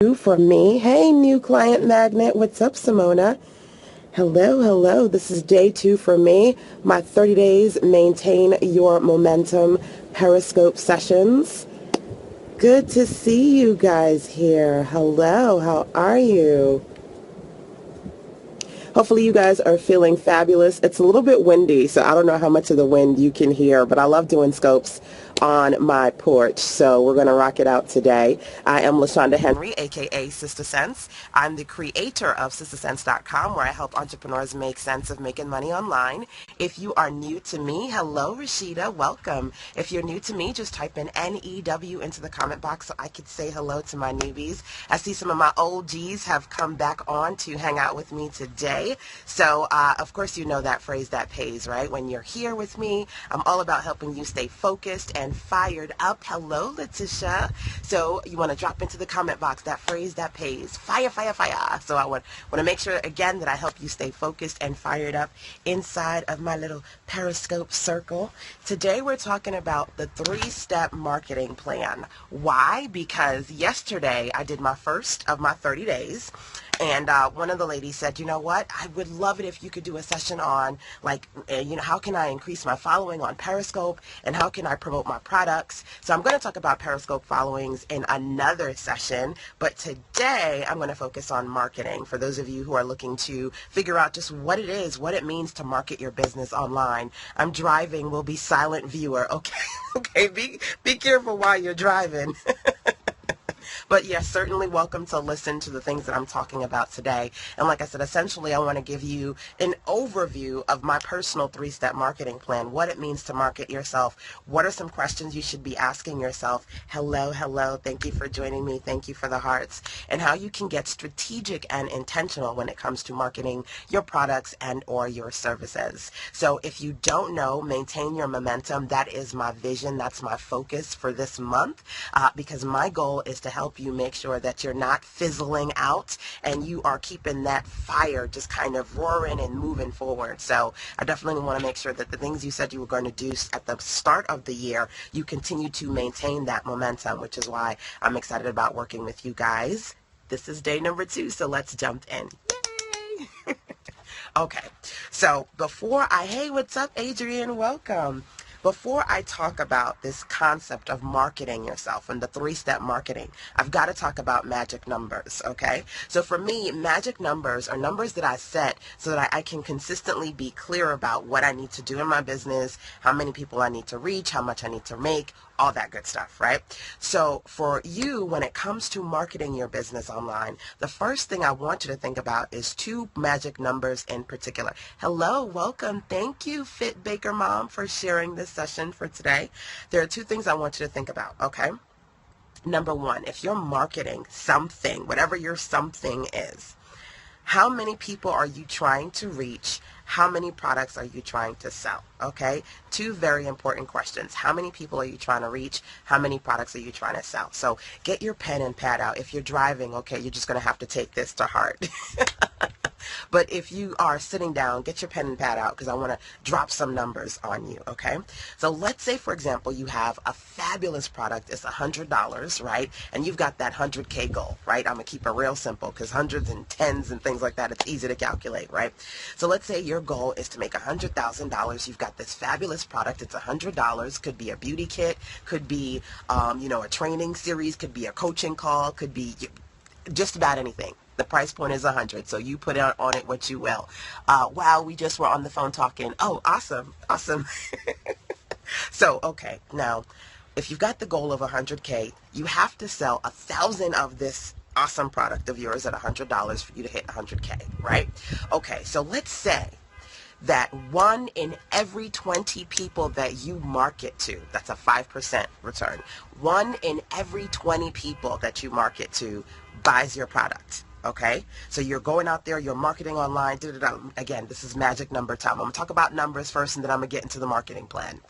For me. Hey, new client magnet. What's up, Simona? Hello, hello. This is day 2 for me. My 30 days maintain your momentum Periscope sessions. Good to see you guys here. Hello, how are you? Hopefully you guys are feeling fabulous. It's a little bit windy, so I don't know how much of the wind you can hear, but I love doing scopes on my porch, so we're going to rock it out today. I am LaShanda Henry, aka Sister Sense. I'm the creator of SisterSense.com, where I help entrepreneurs make sense of making money online. If you are new to me, hello Rashida, welcome. If you're new to me, just type in NEW into the comment box so I could say hello to my newbies. I see some of my OGs have come back on to hang out with me today. So, of course, you know that phrase that pays, right? When you're here with me, I'm all about helping you stay focused and fired up. Hello, Letitia. So you want to drop into the comment box that phrase that pays. Fire, fire, fire. So I want to make sure, again, that I help you stay focused and fired up inside of my little Periscope circle. Today we're talking about the 3-step marketing plan. Why? Because yesterday I did my first of my 30 days. And one of the ladies said, you know what, I would love it if you could do a session on, like, how can I increase my following on Periscope and how can I promote my products? So I'm going to talk about Periscope followings in another session, but today I'm going to focus on marketing for those of you who are looking to figure out just what it is, what it means to market your business online. I'm driving, will be silent viewer, okay? Okay, be careful while you're driving. But yes, certainly welcome to listen to the things that I'm talking about today. And like I said, essentially I want to give you an overview of my personal 3-step marketing plan, what it means to market yourself, what are some questions you should be asking yourself. Hello, hello, thank you for joining me, thank you for the hearts, and how you can get strategic and intentional when it comes to marketing your products and or your services. So if you don't know, maintain your momentum. That is my vision. That's my focus for this month, because my goal is to help you make sure that you're not fizzling out and you are keeping that fire just kind of roaring and moving forward. So I definitely want to make sure that the things you said you were going to do at the start of the year, you continue to maintain that momentum, which is why I'm excited about working with you guys. This is day number 2, so let's jump in. Yay! Okay, so hey, what's up, Adrian? Welcome. Before I talk about this concept of marketing yourself and the 3-step marketing, I've got to talk about magic numbers, okay? So for me, magic numbers are numbers that I set so that I can consistently be clear about what I need to do in my business, how many people I need to reach, how much I need to make, all that good stuff, right? So for you, when it comes to marketing your business online, the first thing I want you to think about is 2 magic numbers in particular. Hello, welcome. Thank you, Fit Baker Mom, for sharing this session for today. There are 2 things I want you to think about, okay? Number 1, if you're marketing something, whatever your something is, how many people are you trying to reach? How many products are you trying to sell? Okay, 2 very important questions. How many people are you trying to reach? How many products are you trying to sell? So get your pen and pad out. If you're driving, okay, you're just going to have to take this to heart. But if you are sitting down, get your pen and pad out because I want to drop some numbers on you, okay? So let's say, for example, you have a fabulous product. It's $100, right? And you've got that 100K goal, right? I'm going to keep it real simple because hundreds and tens and things like that, it's easy to calculate, right? So let's say your goal is to make $100,000. You've got this fabulous product. It's $100. Could be a beauty kit, could be, a training series, could be a coaching call, could be just about anything. The price point is 100, so you put on it what you will. Wow, we just were on the phone talking. Oh, awesome, awesome. So, okay, now, if you've got the goal of 100K, you have to sell 1,000 of this awesome product of yours at $100 for you to hit 100K, right? Okay, so let's say that 1 in every 20 people that you market to, that's a 5% return. 1 in every 20 people that you market to buys your product. Okay, so you're going out there, you're marketing online. Again, this is magic number time. I'm going to talk about numbers first, and then I'm going to get into the marketing plan.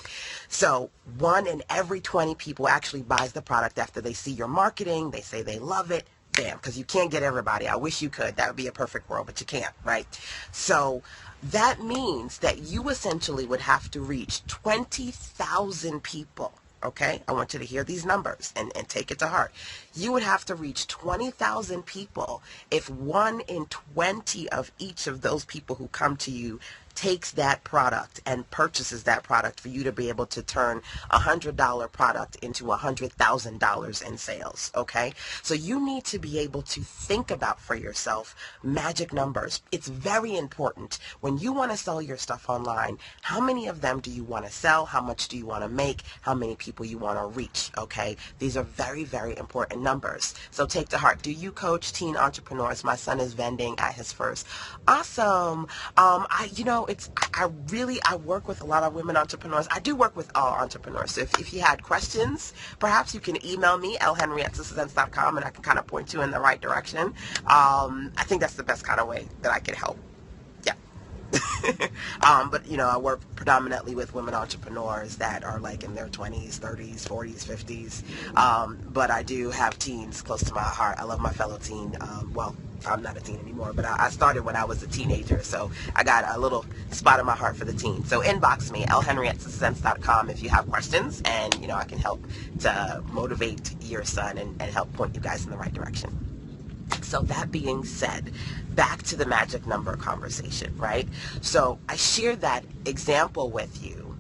So 1 in every 20 people actually buys the product after they see your marketing. They say they love it. Bam, because you can't get everybody. I wish you could. That would be a perfect world, but you can't, right? So that means that you essentially would have to reach 20,000 people Okay, I want you to hear these numbers and take it to heart. You would have to reach 20,000 people if 1 in 20 of each of those people who come to you takes that product and purchases that product for you to be able to turn a $100 product into $100,000 in sales. Okay, so you need to be able to think about for yourself magic numbers. It's very important when you want to sell your stuff online. How many of them do you want to sell? How much do you want to make? How many people you want to reach? Okay, these are very, very important numbers. So take to heart. Do you coach teen entrepreneurs? My son is vending at his first. Awesome. I work with a lot of women entrepreneurs. I do work with all entrepreneurs. So if you had questions, perhaps you can email me, lhenry@sistersense.com, and I can kind of point you in the right direction. I think that's the best kind of way that I can help. Yeah. But I work predominantly with women entrepreneurs that are like in their 20s, 30s, 40s, 50s. But I do have teens close to my heart. I love my fellow teen. Well, I'm not a teen anymore, but I started when I was a teenager, so I got a little spot in my heart for the teens. So inbox me, lhenry@sistersense.com, if you have questions, and I can help to motivate your son and help point you guys in the right direction. So that being said, back to the magic number conversation, right? So I shared that example with you.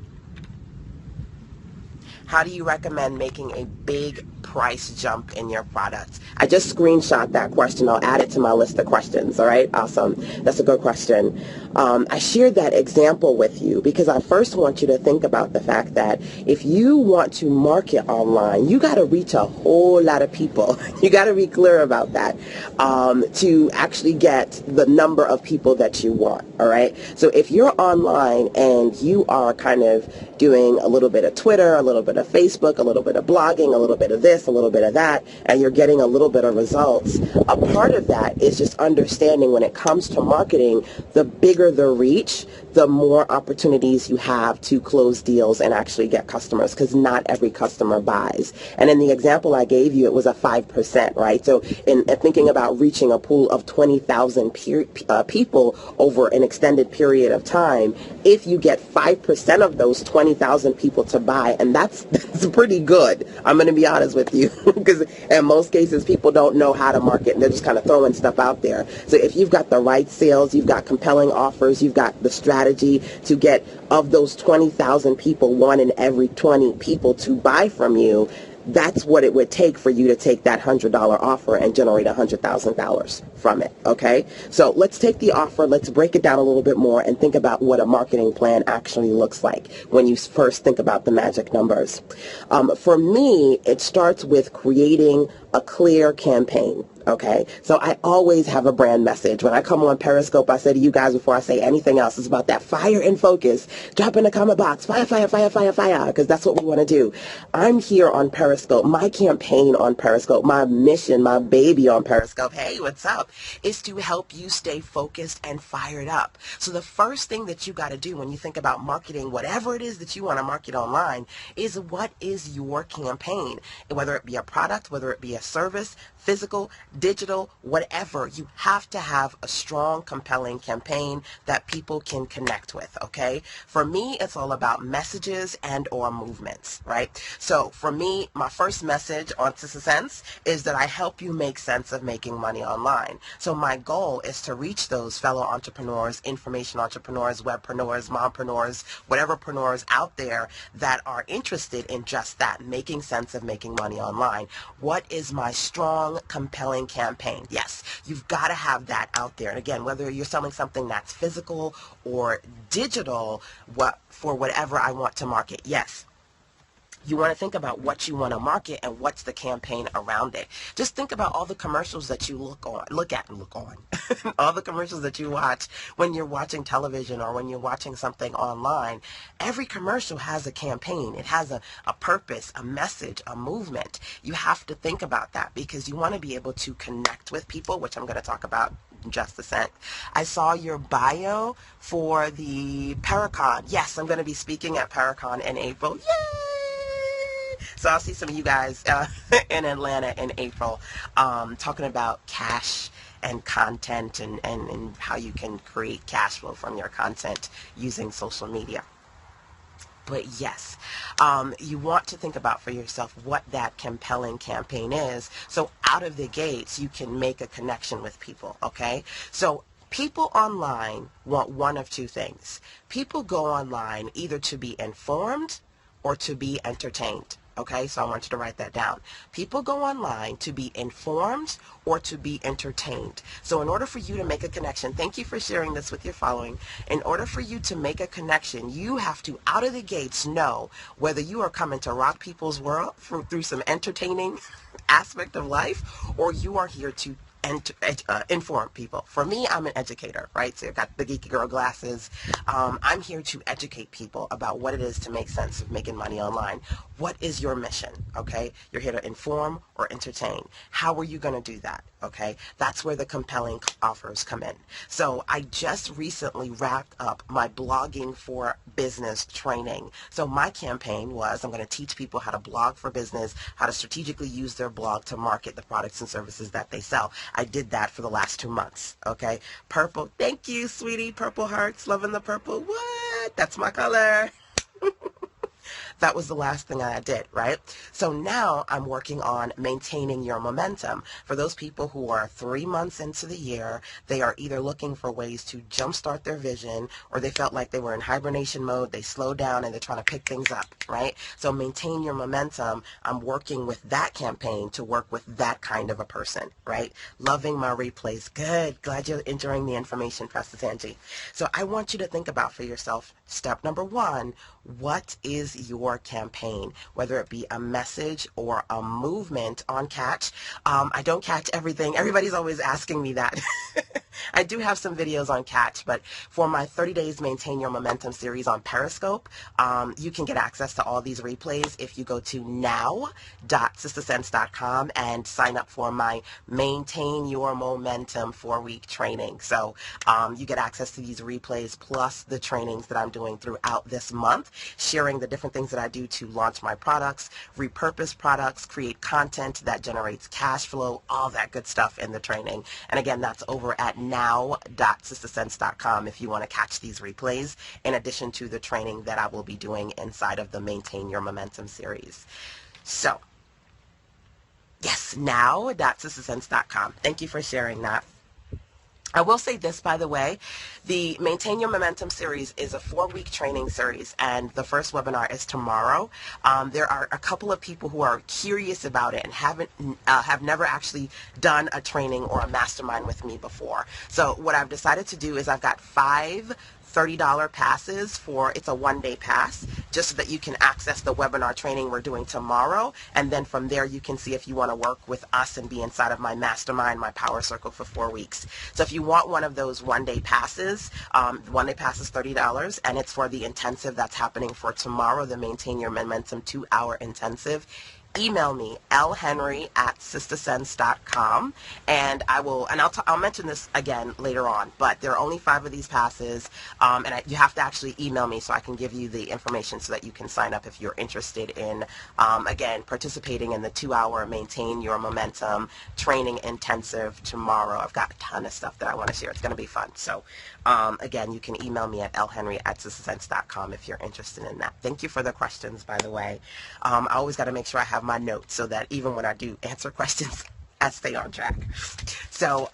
How do you recommend making a big price jump in your product? I just screenshot that question. I'll add it to my list of questions. All right, awesome. That's a good question. I shared that example with you because I first want you to think about the fact that if you want to market online, you got to reach a whole lot of people. You got to be clear about that to actually get the number of people that you want. All right. So if you're online and you are kind of doing a little bit of Twitter, a little bit of Facebook, a little bit of blogging, a little bit of this, a little bit of that, and you're getting a little bit of results, a part of that is just understanding when it comes to marketing, the bigger the reach, the more opportunities you have to close deals and actually get customers, because not every customer buys. And in the example I gave you, it was a 5%, right? So in thinking about reaching a pool of 20,000 people over an extended period of time, if you get 5% of those 20,000 people to buy, and that's pretty good, I'm going to be honest with you, because in most cases people don't know how to market and they're just kind of throwing stuff out there. So if you've got the right sales, you've got compelling offers, you've got the strategy to get of those 20,000 people, 1 in every 20 people to buy from you, that's what it would take for you to take that $100 offer and generate $100,000 from it. Okay, so let's take the offer, let's break it down a little bit more and think about what a marketing plan actually looks like when you first think about the magic numbers. For me, it starts with creating a clear campaign. Okay, so I always have a brand message. When I come on Periscope, I say to you guys before I say anything else, it's about that fire and focus. Drop in the comment box, fire, fire, fire, fire, fire, because that's what we want to do. I'm here on Periscope. My campaign on Periscope, my mission, my baby on Periscope, hey, what's up, is to help you stay focused and fired up. So the first thing that you got to do when you think about marketing, whatever it is that you want to market online, is what is your campaign? Whether it be a product, whether it be a service, physical, digital, whatever, you have to have a strong, compelling campaign that people can connect with, okay? For me, it's all about messages and or movements, right? So for me, my first message on Sister Sense is that I help you make sense of making money online. So my goal is to reach those fellow entrepreneurs, information entrepreneurs, webpreneurs, mompreneurs, whateverpreneurs out there that are interested in just that, making sense of making money online. What is my strong, compelling campaign? Yes, you've got to have that out there. And again, whether you're selling something that's physical or digital, for whatever I want to market, yes, you want to think about what you want to market and what's the campaign around it. Just think about all the commercials that you look at, all the commercials that you watch when you're watching television or when you're watching something online. Every commercial has a campaign. It has a purpose, a message, a movement. You have to think about that because you want to be able to connect with people, which I'm going to talk about in just a sec. I saw your bio for the Paracon. Yes, I'm going to be speaking at Paracon in April. Yay! So I'll see some of you guys in Atlanta in April talking about cash and content and how you can create cash flow from your content using social media. But yes, you want to think about for yourself what that compelling campaign is. So out of the gates, you can make a connection with people, okay? So people online want one of two things. People go online either to be informed or to be entertained. Okay, so I want you to write that down. People go online to be informed or to be entertained. So in order for you to make a connection, thank you for sharing this with your following. In order for you to make a connection, you have to, out of the gates, know whether you are coming to rock people's world through some entertaining aspect of life, or you are here to and inform people. For me, I'm an educator, right? So I've got the geeky girl glasses. I'm here to educate people about what it is to make sense of making money online. What is your mission? Okay, you're here to inform or entertain. How are you going to do that? Okay, that's where the compelling offers come in. So I just recently wrapped up my blogging for business training. So my campaign was, I'm going to teach people how to blog for business, how to strategically use their blog to market the products and services that they sell. I did that for the last 2 months. Okay, purple. Thank you, sweetie. Purple hearts. Loving the purple. What? That's my color. That was the last thing I did, right? So now I'm working on maintaining your momentum. For those people who are 3 months into the year, they are either looking for ways to jumpstart their vision, or they felt like they were in hibernation mode, they slowed down, and they're trying to pick things up, right? So maintain your momentum. I'm working with that campaign to work with that kind of a person, right? Loving my replays. Good. Glad you're enjoying the information, Pastor Angie. So I want you to think about for yourself, step number 1, what is your campaign? Whether it be a message or a movement on Catch. I don't catch everything. Everybody's always asking me that. I do have some videos on Catch, but for my 30 Days Maintain Your Momentum series on Periscope, you can get access to all these replays if you go to now.sistersense.com and sign up for my Maintain Your Momentum 4-week training. So you get access to these replays plus the trainings that I'm doing throughout this month, sharing the different things that I do to launch my products, repurpose products, create content that generates cash flow, all that good stuff in the training. And again, that's over at now.sistersense.com if you want to catch these replays, in addition to the training that I will be doing inside of the Maintain Your Momentum series. So, yes, now.sistersense.com. Thank you for sharing that. I will say this, by the way, the Maintain Your Momentum series is a 4-week training series, and the first webinar is tomorrow. There are a couple of people who are curious about it and have never actually done a training or a mastermind with me before. So what I've decided to do is I've got 5 $30 passes for, it's a 1-day pass, just so that you can access the webinar training we're doing tomorrow, and then from there you can see if you want to work with us and be inside of my mastermind, my power circle for 4 weeks. So if you want one of those 1-day passes, 1-day pass is $30, and it's for the intensive that's happening for tomorrow, the Maintain Your Momentum 2-hour intensive. Email me, lhenry@sistersense.com, and I'll mention this again later on, but there are only 5 of these passes, and you have to actually email me so I can give you the information so that you can sign up if you're interested in, again, participating in the 2-hour Maintain Your Momentum training intensive tomorrow. I've got a ton of stuff that I want to share. It's going to be fun. So, again, you can email me at lhenry@sistersense.com if you're interested in that. Thank you for the questions, by the way. I always got to make sure I have my notes so that even when I do answer questions, I stay on track. So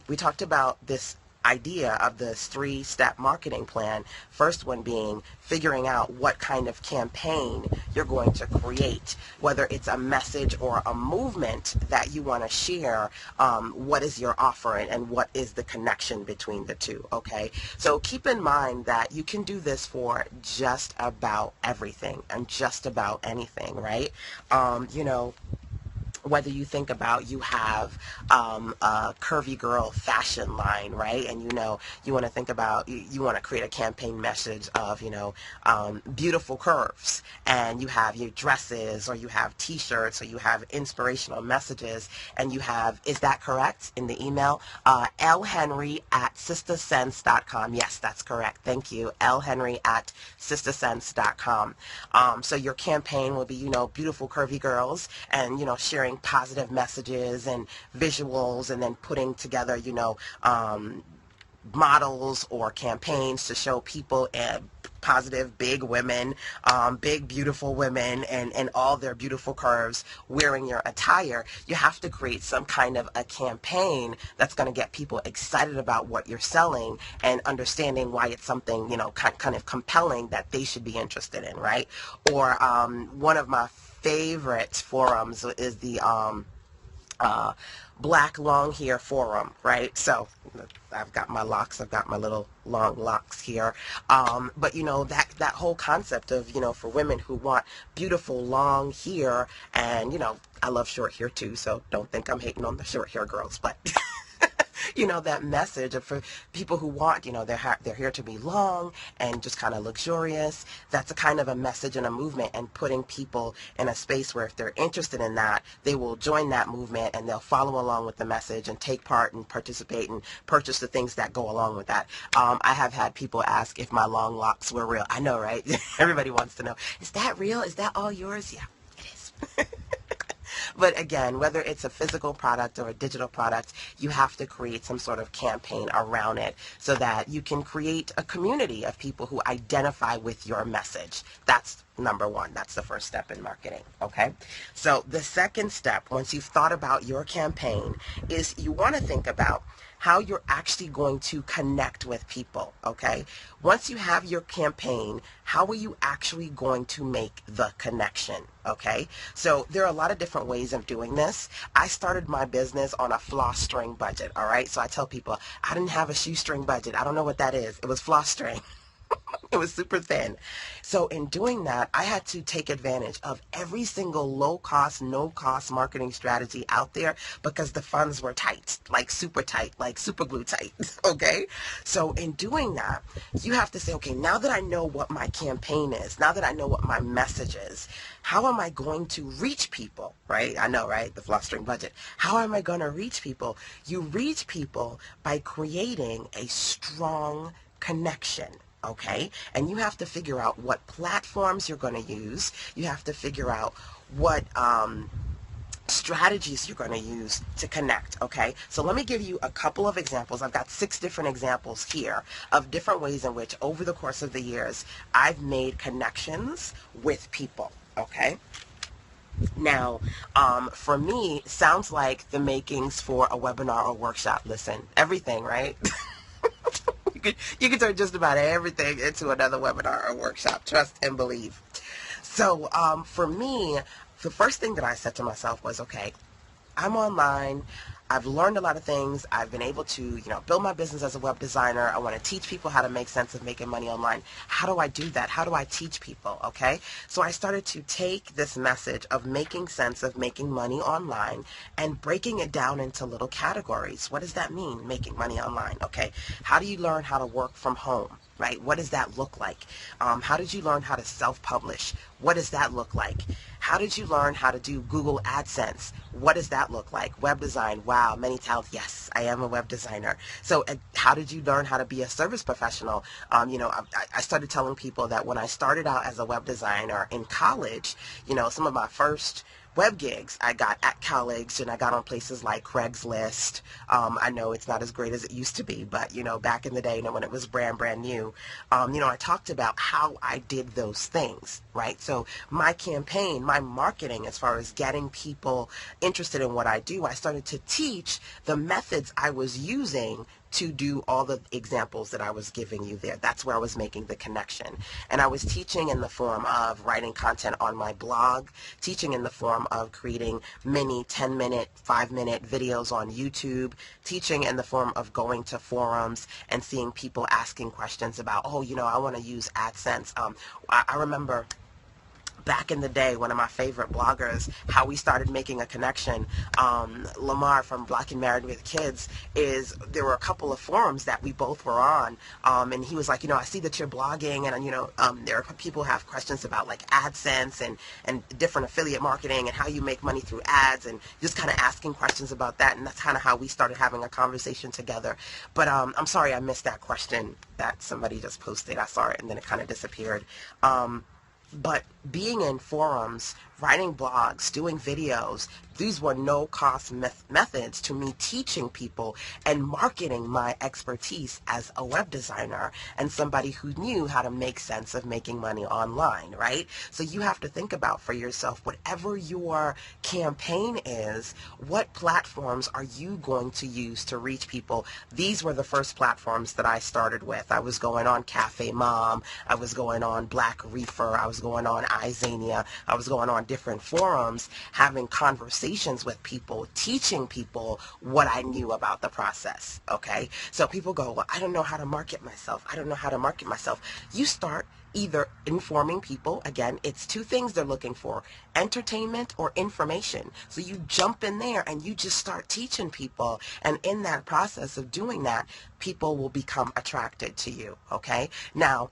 we talked about this idea of this 3-step marketing plan. First one being figuring out what kind of campaign you're going to create, whether it's a message or a movement that you want to share. What is your offer, and what is the connection between the two? Okay, so keep in mind that you can do this for just about everything and just about anything, right? You know, whether you think about, you have a curvy girl fashion line, right? And you know, you want to think about, you want to create a campaign message of, you know, beautiful curves, and you have your dresses, or you have t-shirts, or you have inspirational messages, and you have, is that correct in the email? lhenry@sistersense.com. Yes, that's correct. Thank you. lhenry@sistersense.com. So your campaign will be, you know, beautiful curvy girls, and, you know, sharing positive messages and visuals, and then putting together, you know, models or campaigns to show people positive, big women, big, beautiful women, and all their beautiful curves wearing your attire, you have to create some kind of a campaign that's going to get people excited about what you're selling and understanding why it's something, you know, kind of compelling that they should be interested in, right? Or one of my favorite forums is the uh, Black Long Hair Forum, right? So I've got my locks, I've got my little long locks here. But you know, that whole concept of, you know, for women who want beautiful long hair, and you know, I love short hair too, so don't think I'm hating on the short hair girls, but you know, that message of for people who want, you know, their hair to be long and just kind of luxurious. That's a kind of a message and a movement, and putting people in a space where if they're interested in that, they will join that movement and they'll follow along with the message and take part and participate and purchase the things that go along with that. I have had people ask if my long locks were real. I know, right? Everybody wants to know, is that real? Is that all yours? Yeah, it is. But again, whether it's a physical product or a digital product, you have to create some sort of campaign around it so that you can create a community of people who identify with your message. That's number one. That's the first step in marketing, okay? So the second step, once you've thought about your campaign, is you want to think about how you're actually going to connect with people, okay? Once you have your campaign, how are you actually going to make the connection, okay? So there are a lot of different ways of doing this. I started my business on a floss string budget, all right? So I tell people, I didn't have a shoestring budget. I don't know what that is. It was floss string. It was super thin. So in doing that, I had to take advantage of every single low cost, no cost marketing strategy out there because the funds were tight, like super glue tight. Okay. So in doing that, you have to say, okay, now that I know what my campaign is, now that I know what my message is, how am I going to reach people, right? I know, right? The flustering budget. How am I going to reach people? You reach people by creating a strong connection. Okay, and you have to figure out what platforms you're going to use. You have to figure out what strategies you're going to use to connect. Okay, so let me give you a couple of examples. I've got 6 different examples here of different ways in which over the course of the years I've made connections with people. Okay, now for me, sounds like the makings for a webinar or workshop. Listen, everything, right? You can turn just about everything into another webinar or workshop. Trust and believe. So for me, the first thing that I said to myself was, okay, I'm online. I've learned a lot of things. I've been able to, you know, build my business as a web designer. I want to teach people how to make sense of making money online. How do I do that? How do I teach people? Okay. So I started to take this message of making sense of making money online and breaking it down into little categories. What does that mean, making money online? Okay. How do you learn how to work from home? Right? What does that look like? How did you learn how to self-publish? What does that look like? How did you learn how to do Google AdSense? What does that look like? Web design. Wow, many talents. Yes, I am a web designer. So how did you learn how to be a service professional? You know, I started telling people that when I started out as a web designer in college, you know, some of my first web gigs I got at college, and I got on places like Craigslist. I know it's not as great as it used to be, but you know, back in the day, you know, when it was brand new, you know, I talked about how I did those things, right? So my campaign, my marketing, as far as getting people interested in what I do, I started to teach the methods I was using to do all the examples that I was giving you there. That's where I was making the connection. And I was teaching in the form of writing content on my blog, teaching in the form of creating mini 10-minute, 5-minute videos on YouTube, teaching in the form of going to forums and seeing people asking questions about, oh, you know, I want to use AdSense. I remember back in the day, one of my favorite bloggers, how we started making a connection, Lamar from Black and Married with Kids, is there were a couple of forums that we both were on, and he was like, you know, I see that you're blogging, and you know, there are people who have questions about like AdSense and different affiliate marketing and how you make money through ads, and just kind of asking questions about that, and that's kind of how we started having a conversation together. But I'm sorry I missed that question that somebody just posted. I saw it and then it kind of disappeared. But being in forums, writing blogs, doing videos, these were no-cost methods to me teaching people and marketing my expertise as a web designer and somebody who knew how to make sense of making money online, right? So you have to think about for yourself, whatever your campaign is, what platforms are you going to use to reach people? These were the first platforms that I started with. I was going on Cafe Mom, I was going on Black Reefer, I was going on iZania, I was going on different forums, having conversations with people, teaching people what I knew about the process, okay? So people go, well, I don't know how to market myself. I don't know how to market myself. You start either informing people, again, it's two things they're looking for, entertainment or information. So you jump in there and you just start teaching people, and in that process of doing that, people will become attracted to you, okay? Now,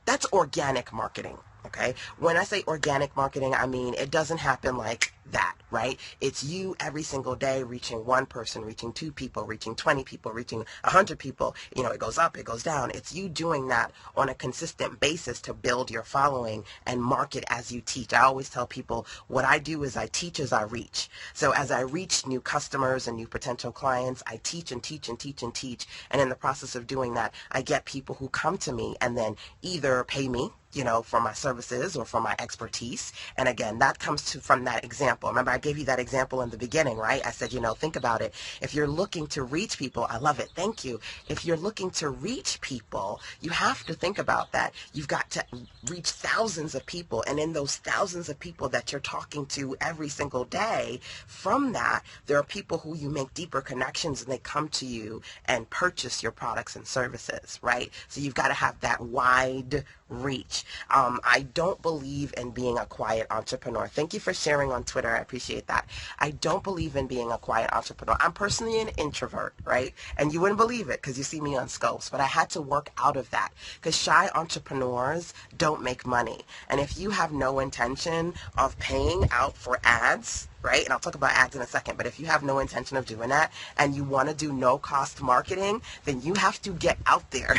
that's organic marketing, okay? When I say organic marketing, I mean it doesn't happen like that, right? It's you every single day reaching one person, reaching 2 people, reaching 20 people, reaching 100 people. You know, it goes up, it goes down. It's you doing that on a consistent basis to build your following and market as you teach. I always tell people what I do is I teach as I reach. So as I reach new customers and new potential clients, I teach and teach and teach and teach. And in the process of doing that, I get people who come to me and then either pay me, you know, for my services or for my expertise. And again, that comes from that example. Remember, I gave you that example in the beginning, right? I said, you know, think about it. If you're looking to reach people, I love it. Thank you. If you're looking to reach people, you have to think about that. You've got to reach thousands of people. And in those thousands of people that you're talking to every single day, from that, there are people who you make deeper connections and they come to you and purchase your products and services, right? So you've got to have that wide reach. I don't believe in being a quiet entrepreneur. Thank you for sharing on Twitter. I appreciate that. I don't believe in being a quiet entrepreneur. I'm personally an introvert, right? And you wouldn't believe it because you see me on Scopes, but I had to work out of that because shy entrepreneurs don't make money. And if you have no intention of paying out for ads, right? And I'll talk about ads in a second, but if you have no intention of doing that and you want to do no cost marketing, then you have to get out there.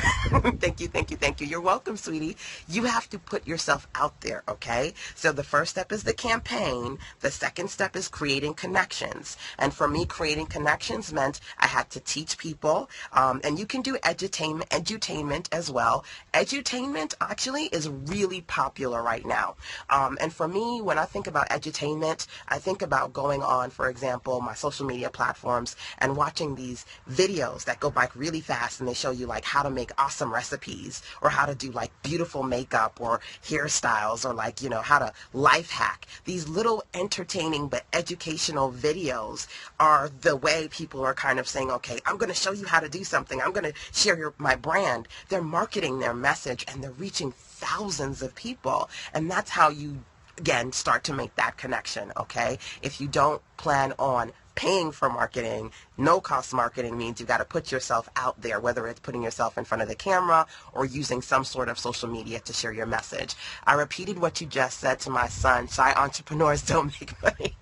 Thank you, thank you, thank you. You're welcome, sweetie. You have to put yourself out there, okay? So the first step is the campaign. The second step is creating connections. And for me, creating connections meant I had to teach people, and you can do edutainment as well. Edutainment actually is really popular right now. And for me, when I think about edutainment, I think about going on, for example, my social media platforms and watching these videos that go by really fast and they show you like how to make awesome recipes or how to do like beautiful makeup or hairstyles or like, you know, how to life hack. These little entertaining but educational videos are the way people are kind of saying, okay, I'm going to show you how to do something. I'm going to share my brand. They're marketing their message and they're reaching thousands of people. And that's how you again start to make that connection, okay? If you don't plan on paying for marketing, no cost marketing means you got to put yourself out there, whether it's putting yourself in front of the camera or using some sort of social media to share your message. I repeated what you just said to my son, shy entrepreneurs don't make money.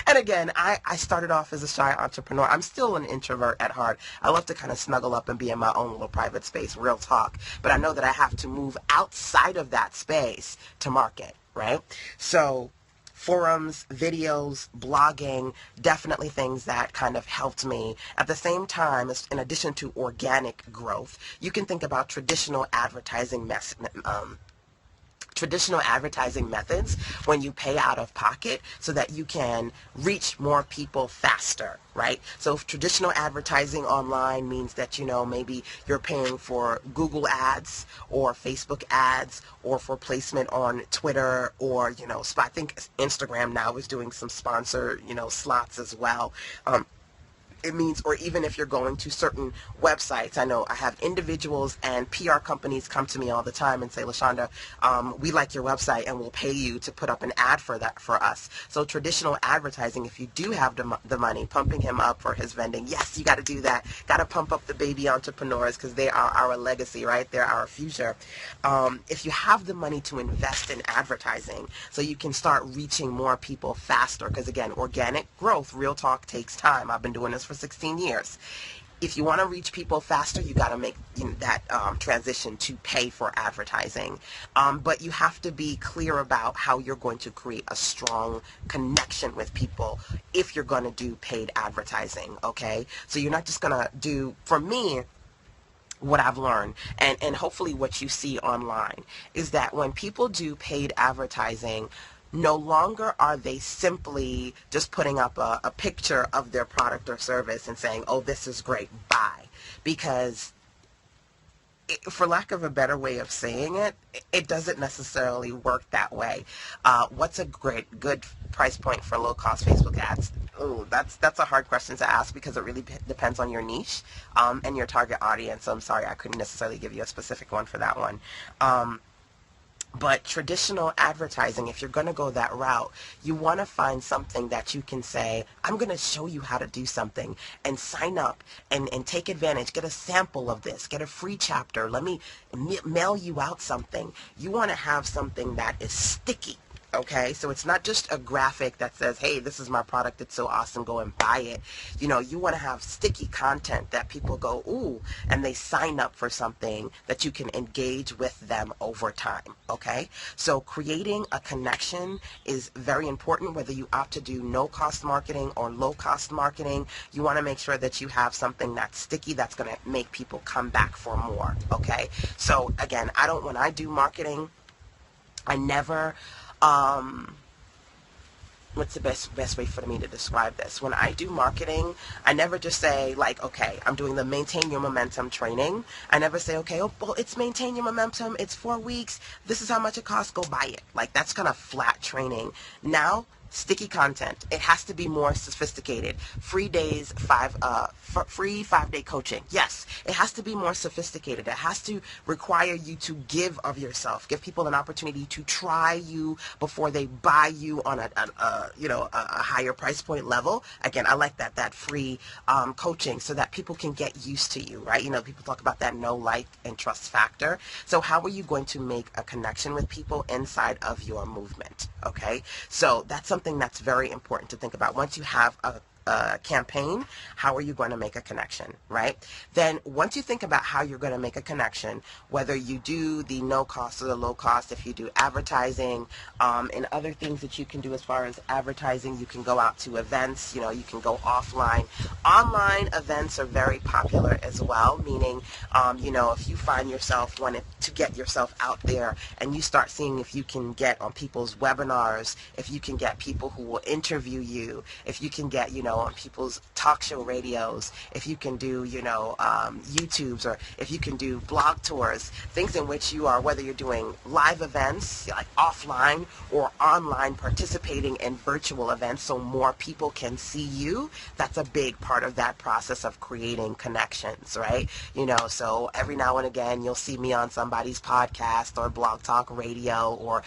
And again, I started off as a shy entrepreneur. I'm still an introvert at heart. I love to kind of snuggle up and be in my own little private space, real talk. But I know that I have to move outside of that space to market, right? So forums, videos, blogging, definitely things that kind of helped me. At the same time, in addition to organic growth, you can think about traditional advertising methods when you pay out of pocket so that you can reach more people faster, right? So if traditional advertising online means that, you know, maybe you're paying for Google ads or Facebook ads or for placement on Twitter or, you know, I think Instagram now is doing some sponsor, you know, slots as well. It means, or even if you're going to certain websites, I know I have individuals and PR companies come to me all the time and say, LaShanda, we like your website and we'll pay you to put up an ad for that for us. So traditional advertising, if you do have the money, pumping him up for his vending, yes, you got to do that. Got to pump up the baby entrepreneurs because they are our legacy, right? They're our future. If you have the money to invest in advertising so you can start reaching more people faster, because again, organic growth, real talk, takes time. I've been doing this for for 16 years. If you want to reach people faster, you got to make that transition to pay for advertising. But you have to be clear about how you're going to create a strong connection with people if you're going to do paid advertising, okay? So you're not just going to do, for me, what I've learned and hopefully what you see online is that when people do paid advertising, no longer are they simply just putting up a picture of their product or service and saying, oh, this is great, buy. Because for lack of a better way of saying it, it doesn't necessarily work that way. What's a good price point for low-cost Facebook ads? Oh, that's a hard question to ask because it really depends on your niche and your target audience. So I'm sorry, I couldn't necessarily give you a specific one for that one. But traditional advertising, if you're going to go that route, you want to find something that you can say, I'm going to show you how to do something and sign up and take advantage. Get a sample of this. Get a free chapter. Let me mail you out something. You want to have something that is sticky. Okay, so it's not just a graphic that says, hey, this is my product, it's so awesome, go and buy it. You know, you want to have sticky content that people go, ooh, and they sign up for something that you can engage with them over time. Okay, so creating a connection is very important, whether you opt to do no-cost marketing or low-cost marketing. You want to make sure that you have something that's sticky, that's going to make people come back for more. Okay, so again, when I do marketing, I never, what's the best way for me to describe this? When I do marketing, I never just say like, okay, I'm doing the maintain your momentum training. I never say, okay, oh, well, it's maintain your momentum. It's 4 weeks. This is how much it costs. Go buy it. Like that's kind of flat training. Now, sticky content. It has to be more sophisticated. Free 5-day coaching. Yes, it has to be more sophisticated. It has to require you to give of yourself. Give people an opportunity to try you before they buy you on a higher price point level. Again, I like that free coaching so that people can get used to you, right? You know, people talk about that know, like, and trust factor. So how are you going to make a connection with people inside of your movement? Okay, so that's something that's very important to think about. Once you have a campaign, how are you going to make a connection, right? Then once you think about how you're going to make a connection, whether you do the no cost or the low cost, if you do advertising and other things that you can do as far as advertising, you can go out to events, you know, you can go offline. Online events are very popular as well, meaning, if you find yourself wanting to get yourself out there and you start seeing if you can get on people's webinars, if you can get people who will interview you, if you can get, on people's talk show radios, if you can do, YouTubes, or if you can do blog tours, things in which you are, whether you're doing live events, like offline or online, participating in virtual events so more people can see you, that's a big part of that process of creating connections, right? So every now and again, you'll see me on somebody's podcast or blog talk radio or,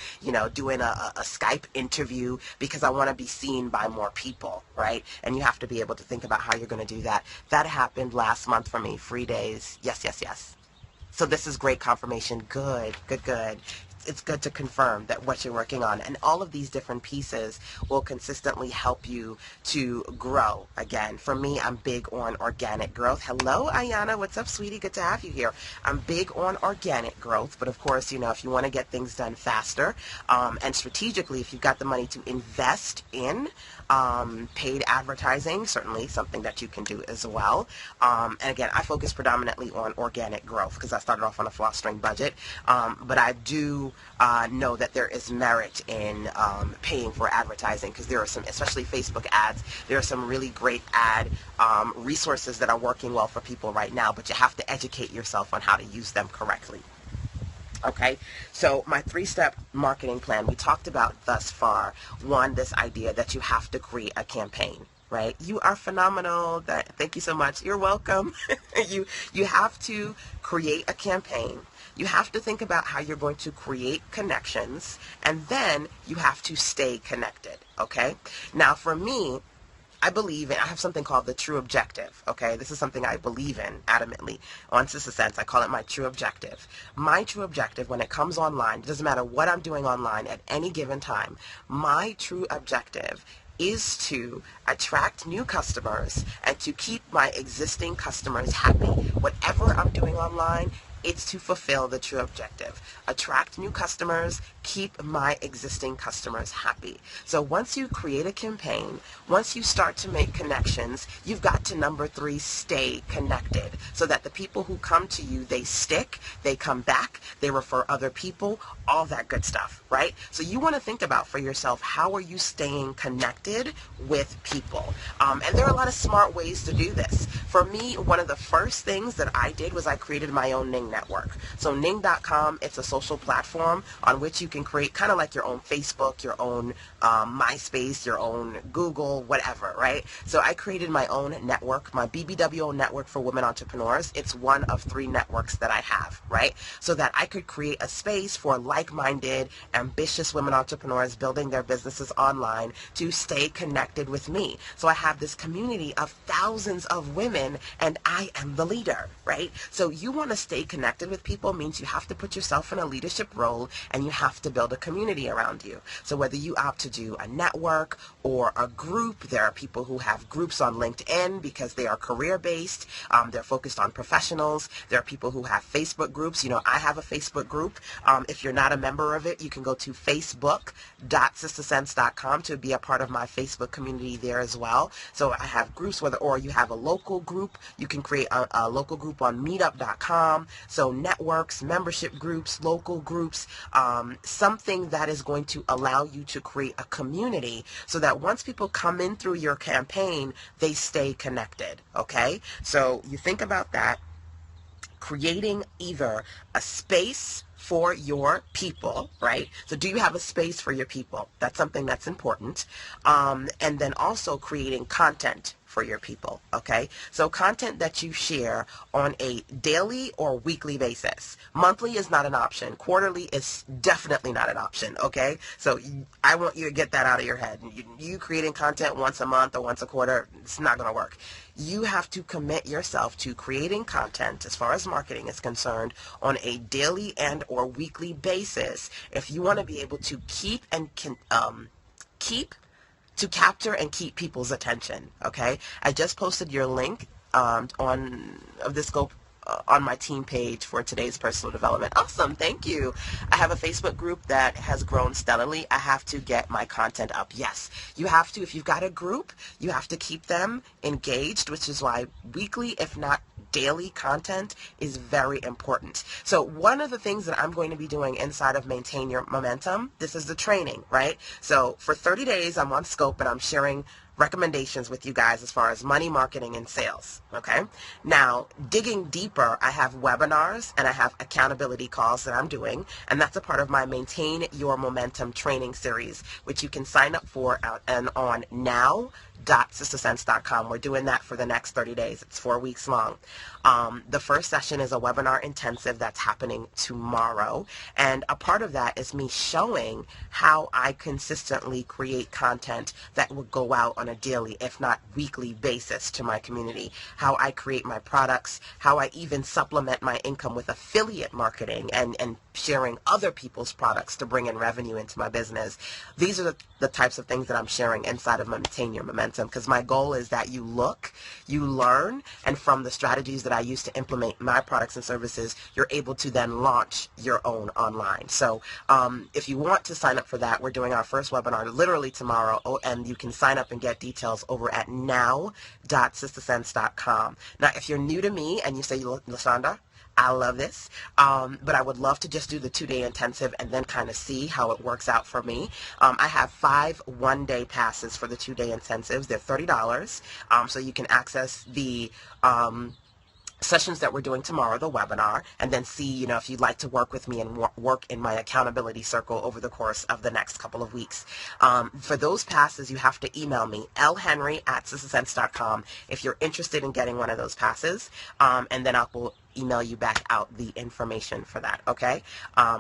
doing a Skype interview because I want to be seen by more people, right? And you have to be able to think about how you're going to do that. That happened last month for me. Free days. Yes, yes, yes. So this is great confirmation. Good, good, good. It's good to confirm that what you're working on and all of these different pieces will consistently help you to grow. Again, for me, I'm big on organic growth. Hello, Ayana. What's up, sweetie? Good to have you here. I'm big on organic growth, but of course, if you want to get things done faster and strategically, if you've got the money to invest in paid advertising, certainly something that you can do as well. And again, I focus predominantly on organic growth because I started off on a floss-string budget, but I do know that there is merit in paying for advertising because there are some, especially Facebook ads, there are some really great ad resources that are working well for people right now, but you have to educate yourself on how to use them correctly. Okay, so my 3-step marketing plan, we talked about thus far. One, this idea that you have to create a campaign, right? You are phenomenal. Thank you so much. You're welcome. You have to create a campaign. You have to think about how you're going to create connections, and then you have to stay connected, okay? Now, for me, I believe in, I have something called the true objective, okay? This is something I believe in adamantly. On Sister Sense, I call it my true objective. My true objective when it comes online, it doesn't matter what I'm doing online at any given time, my true objective is to attract new customers and to keep my existing customers happy. Whatever I'm doing online, it's to fulfill the true objective. Attract new customers, keep my existing customers happy. So once you create a campaign, once you start to make connections, you've got to number 3, stay connected so that the people who come to you, they stick, they come back, they refer other people, all that good stuff, right? So you want to think about for yourself, how are you staying connected with people? And there are a lot of smart ways to do this. For me, one of the first things that I did was I created my own Ning network. So Ning.com, it's a social platform on which you can create kind of like your own Facebook, your own MySpace, your own Google, whatever, right? So I created my own network, my BBWO network for women entrepreneurs. It's one of 3 networks that I have, right? So that I could create a space for like-minded, ambitious women entrepreneurs building their businesses online to stay connected with me. So I have this community of thousands of women, and I am the leader, right? So you want to stay connected with people means you have to put yourself in a leadership role, and you have to build a community around you. So whether you opt to do a network or a group, there are people who have groups on LinkedIn because they are career-based. They're focused on professionals. There are people who have Facebook groups. You know, I have a Facebook group. If you're not a member of it, you can go to facebook.sistersense.com to be a part of my Facebook community there as well. So I have groups, or you have a local group, you can create a local group on meetup.com. So networks, membership groups, local groups, something that is going to allow you to create a community so that once people come in through your campaign, they stay connected, okay? So you think about that, creating either a space for your people, right? So do you have a space for your people? That's something that's important. And then also creating content for your people, okay? So content that you share on a daily or weekly basis. Monthly is not an option. Quarterly is definitely not an option, okay? So I want you to get that out of your head. You creating content once a month or once a quarter, it's not going to work. You have to commit yourself to creating content as far as marketing is concerned on a daily and or weekly basis if you want to be able to capture and keep people's attention, okay? I just posted your link of this scope on my team page for today's personal development. Awesome, thank you. I have a Facebook group that has grown stellarly. I have to get my content up. Yes, you have to. If you've got a group, you have to keep them engaged, which is why weekly, if not daily content is very important. So one of the things that I'm going to be doing inside of Maintain Your Momentum, this is the training, right? So for 30 days, I'm on scope and I'm sharing recommendations with you guys as far as money, marketing, and sales, okay? Now, digging deeper, I have webinars and I have accountability calls that I'm doing, and that's a part of my Maintain Your Momentum training series, which you can sign up for and on now.sistersense.com. We're doing that for the next 30 days. It's 4 weeks long. The first session is a webinar intensive that's happening tomorrow, and a part of that is me showing how I consistently create content that will go out on a daily, if not weekly basis to my community, how I create my products, how I even supplement my income with affiliate marketing and sharing other people's products to bring in revenue into my business. These are the types of things that I'm sharing inside of Maintain Your Momentum, because my goal is that you look, you learn, and from the strategies that I use to implement my products and services, you're able to then launch your own online. So if you want to sign up for that, we're doing our first webinar literally tomorrow, and you can sign up and get details over at now.sistersense.com. Now, if you're new to me and you say, LaShanda, I love this, but I would love to just do the 2-day intensive and then kind of see how it works out for me. I have 5 one-day passes for the 2-day intensives. They're $30, so you can access the sessions that we're doing tomorrow, the webinar, and then see, if you'd like to work with me and work in my accountability circle over the course of the next couple of weeks. For those passes, you have to email me, lhenry@sistersense.com, if you're interested in getting one of those passes, and then I will email you back out the information for that, okay?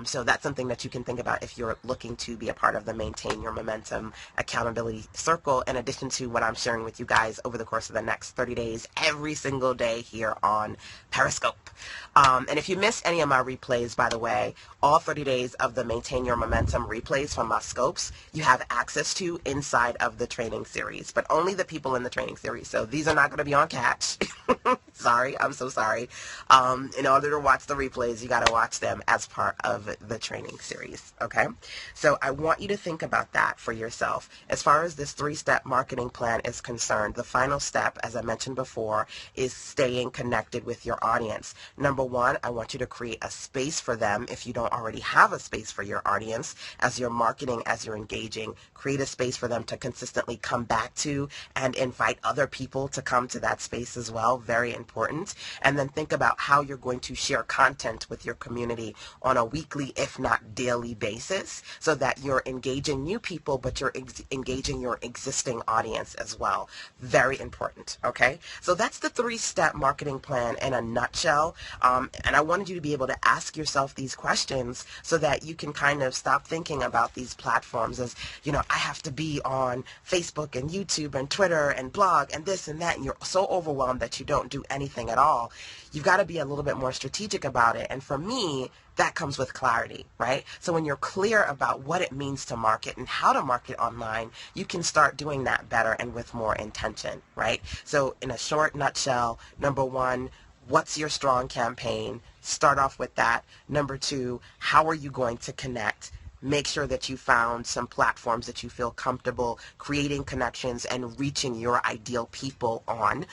So that's something that you can think about if you're looking to be a part of the Maintain Your Momentum accountability circle, in addition to what I'm sharing with you guys over the course of the next 30 days, every single day here on Periscope. And if you missed any of my replays, by the way, all 30 days of the Maintain Your Momentum replays from my scopes, you have access to inside of the training series, but only the people in the training series. So these are not going to be on catch. Sorry, I'm so sorry. In order to watch the replays, you got to watch them as part of the training series, okay? So I want you to think about that for yourself. As far as this 3-step marketing plan is concerned, the final step, as I mentioned before, is staying connected with your audience. Number one, I want you to create a space for them if you don't already have a space for your audience. As you're marketing, as you're engaging, create a space for them to consistently come back to and invite other people to come to that space as well. Very important. And then think about how you're going to share content with your community on a weekly, if not daily basis, so that you're engaging new people, but you're engaging your existing audience as well. Very important. Okay. So that's the 3-step marketing plan in a nutshell. And I wanted you to be able to ask yourself these questions so that you can kind of stop thinking about these platforms as, you know, I have to be on Facebook and YouTube and Twitter and blog and this and that, and you're so overwhelmed that you don't do anything at all. You've got to be a little bit more strategic about it. And for me, that comes with clarity, right? So when you're clear about what it means to market and how to market online, you can start doing that better and with more intention, right? So in a short nutshell, number one, what's your strong campaign? Start off with that. Number two, how are you going to connect? Make sure that you found some platforms that you feel comfortable creating connections and reaching your ideal people on.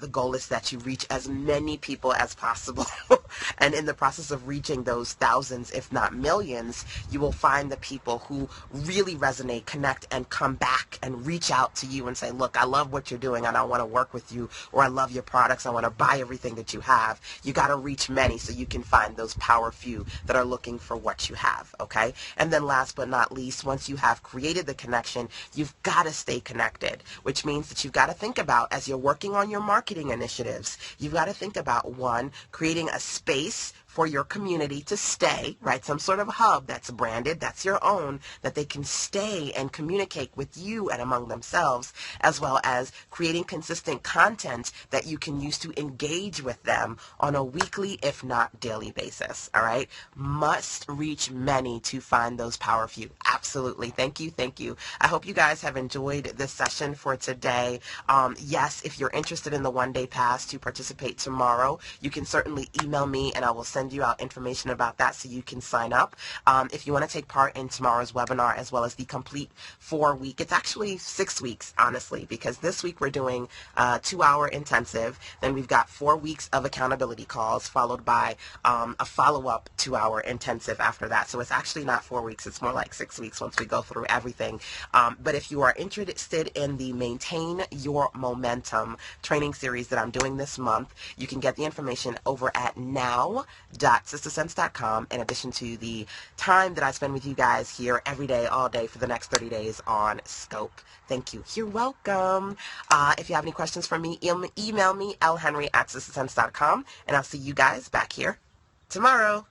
The goal is that you reach as many people as possible. And in the process of reaching those thousands, if not millions, you will find the people who really resonate, connect, and come back and reach out to you and say, look, I love what you're doing and I want to work with you, or I love your products, I want to buy everything that you have. You got to reach many so you can find those power few that are looking for what you have, okay? And then last but not least, once you have created the connection, you've got to stay connected, which means that you've got to think about, as you're working on your marketing initiatives, you've got to think about, one, creating a space for your community to stay, right? Some sort of hub that's branded, that's your own, that they can stay and communicate with you and among themselves, as well as creating consistent content that you can use to engage with them on a weekly, if not daily basis, all right? Must reach many to find those power few. Absolutely. Thank you. Thank you. I hope you guys have enjoyed this session for today. Yes, if you're interested in the 1-day pass to participate tomorrow, you can certainly email me and I will send you out information about that so you can sign up. If you want to take part in tomorrow's webinar as well as the complete 4-week, it's actually 6 weeks, honestly, because this week we're doing a 2-hour intensive. Then we've got 4 weeks of accountability calls followed by a follow-up 2-hour intensive after that. So it's actually not 4 weeks. It's more like 6 weeks once we go through everything. But if you are interested in the Maintain Your Momentum training series that I'm doing this month, you can get the information over at now.sistersense.com, in addition to the time that I spend with you guys here every day, all day for the next 30 days on Scope. Thank you. You're welcome. If you have any questions for me, email me, lhenry@sistersense.com, and I'll see you guys back here tomorrow.